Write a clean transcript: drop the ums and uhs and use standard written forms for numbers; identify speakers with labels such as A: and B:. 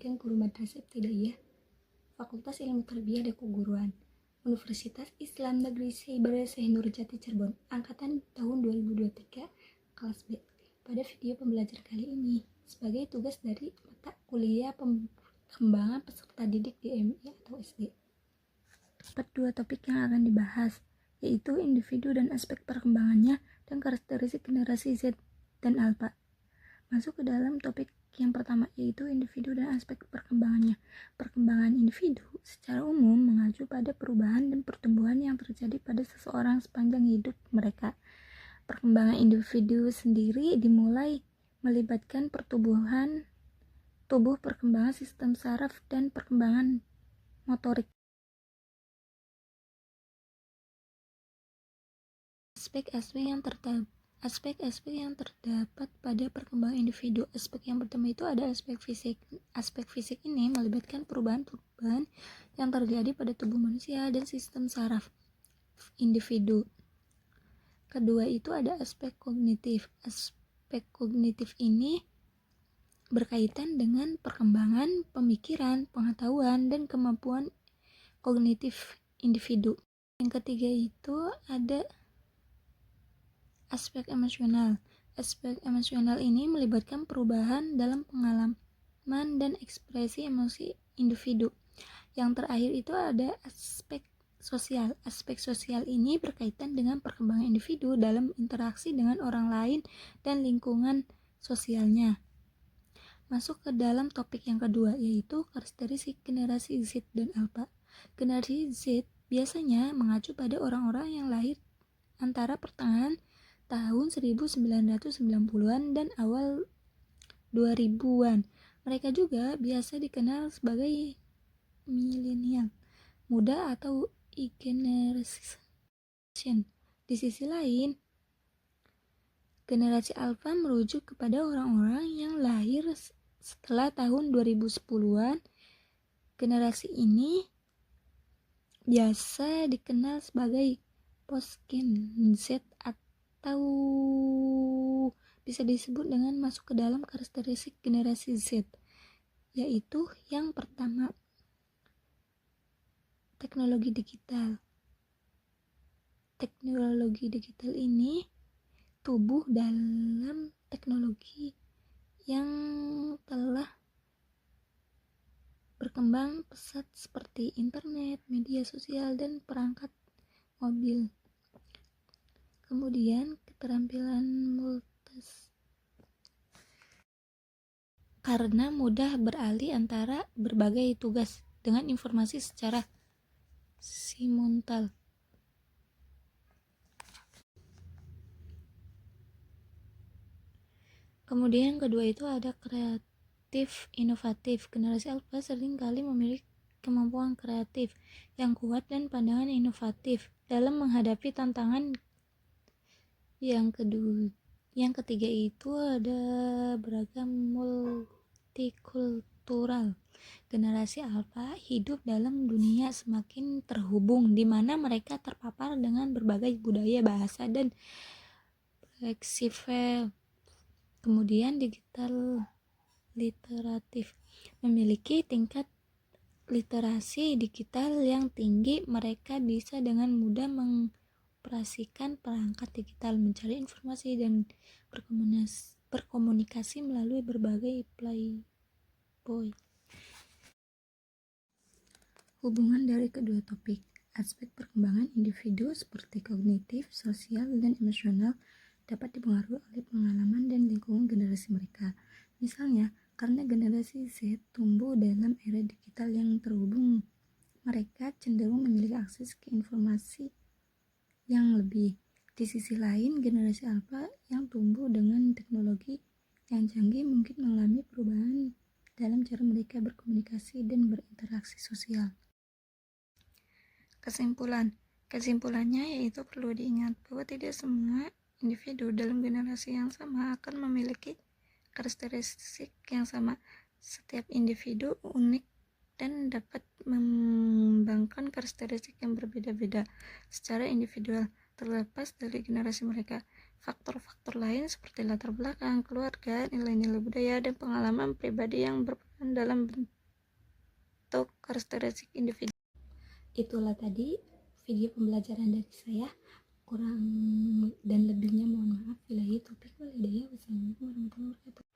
A: Pendidikan Guru Madrasah Ibtidaiyah, Fakultas Ilmu Tarbiyah dan Keguruan, Universitas Islam Negeri Syekh Nurjati Cirebon, angkatan tahun 2023, kelas B. Pada video pembelajar kali ini, sebagai tugas dari mata kuliah pengembangan peserta didik di MI atau SD. Dapat dua topik yang akan dibahas, yaitu individu dan aspek perkembangannya dan karakteristik generasi Z dan Alpha. Masuk ke dalam topik yang pertama, yaitu individu dan aspek perkembangannya. Perkembangan individu secara umum mengacu pada perubahan dan pertumbuhan yang terjadi pada seseorang sepanjang hidup mereka. Perkembangan individu sendiri dimulai melibatkan pertumbuhan tubuh, perkembangan sistem saraf, dan perkembangan motorik. Aspek-aspek yang terdapat pada perkembangan individu. Aspek yang pertama itu ada aspek fisik. Aspek fisik ini melibatkan perubahan-perubahan yang terjadi pada tubuh manusia dan sistem saraf individu. Kedua itu ada aspek kognitif. Aspek kognitif ini berkaitan dengan perkembangan pemikiran, pengetahuan, dan kemampuan kognitif individu. Yang ketiga itu ada aspek emosional. Aspek emosional ini melibatkan perubahan dalam pengalaman dan ekspresi emosi individu. Yang terakhir itu ada aspek sosial. Aspek sosial ini berkaitan dengan perkembangan individu dalam interaksi dengan orang lain dan lingkungan sosialnya. Masuk ke dalam topik yang kedua, yaitu karakteristik generasi Z dan Alpha. Generasi Z biasanya mengacu pada orang-orang yang lahir antara pertengahan tahun 1990-an dan awal 2000-an. Mereka juga biasa dikenal sebagai milenial muda atau e-generation. Di sisi lain, generasi Alpha merujuk kepada orang-orang yang lahir setelah tahun 2010-an. Generasi ini biasa dikenal sebagai post-Gen Z atau bisa disebut dengan masuk ke dalam karakteristik generasi Z, yaitu yang pertama, teknologi digital. Teknologi digital ini tumbuh dalam teknologi yang telah berkembang pesat seperti internet, media sosial, dan perangkat mobil. Kemudian keterampilan multitasking karena mudah beralih antara berbagai tugas dengan informasi secara simultan. Kemudian kedua itu ada kreatif inovatif. Generasi Alpha seringkali memiliki kemampuan kreatif yang kuat dan pandangan inovatif dalam menghadapi tantangan. Yang ketiga itu ada beragam multikultural. Generasi Alpha hidup dalam dunia semakin terhubung, di mana mereka terpapar dengan berbagai budaya, bahasa, dan fleksibel. Kemudian digital literatif, memiliki tingkat literasi digital yang tinggi. Mereka bisa dengan mudah mengoperasikan perangkat digital, mencari informasi, dan berkomunikasi melalui berbagai playboy. Hubungan dari kedua topik. Aspek perkembangan individu seperti kognitif, sosial, dan emosional dapat dipengaruhi oleh pengalaman dan lingkungan generasi mereka. Misalnya, karena generasi Z tumbuh dalam era digital yang terhubung, mereka cenderung memiliki akses ke informasi yang lebih. Di sisi lain, generasi Alpha yang tumbuh dengan teknologi yang canggih mungkin mengalami perubahan dalam cara mereka berkomunikasi dan berinteraksi sosial. Kesimpulannya yaitu perlu diingat bahwa tidak semua individu dalam generasi yang sama akan memiliki karakteristik yang sama. Setiap individu unik dan dapat mengembangkan karakteristik yang berbeda-beda secara individual, terlepas dari generasi mereka. Faktor-faktor lain seperti latar belakang, keluarga, nilai-nilai budaya, dan pengalaman pribadi yang berperan dalam
B: atau karakteristik individu.
A: Itulah tadi video pembelajaran dari saya. Kurang dan lebihnya mohon maaf. Billahi taufiq wal hidayah. Wassalamualaikum warahmatullahi wabarakatuh.